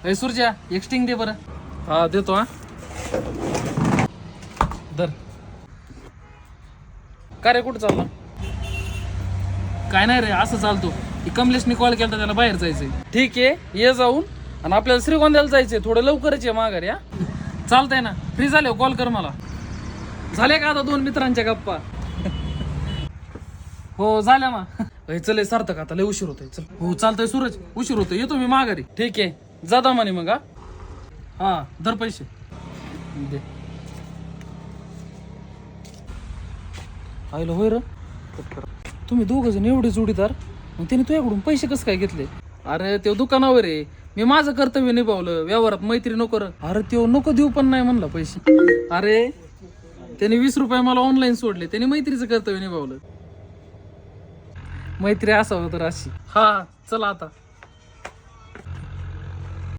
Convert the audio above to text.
ए सुरजा एक्स्टिंग दे बरं. हा देतो. हा दर. काय रे कुठं चालला? काय नाही रे असं चालतो. कमलेशने कॉल केला त्याला बाहेर जायचंय. ठीक आहे ये जाऊन. आणि आपल्याला श्रीगोंद्याला जायचंय थोडं लवकरच आहे माघारी. हा चालतंय ना फ्री झाले कॉल कर मला. झाले का आता 2 मित्रांच्या गप्पा? हो झाल्या ना. चल सार्थक आता लय उशीर होतोय. चल हो चालतंय सूरज उशीर होतोय येतो मी माघारी. ठीक आहे जाता म्हणे मग. हा धर पैसे दे. आईला होय र तुम्ही दोघ जण एवढे जोडीदार मग त्याने तुझ्याकडून पैसे कसं काय घेतले? अरे ते दुकानावर आहे मी माझं कर्तव्य निभावलं व्यवहारात मैत्री नको. अरे तो नको देऊ पण नाही म्हणला पैसे. अरे त्याने 20 रुपये मला ऑनलाईन सोडले. त्याने मैत्रीचं कर्तव्य निभावलं. मैत्री असावं तर अशी. हा चला आता.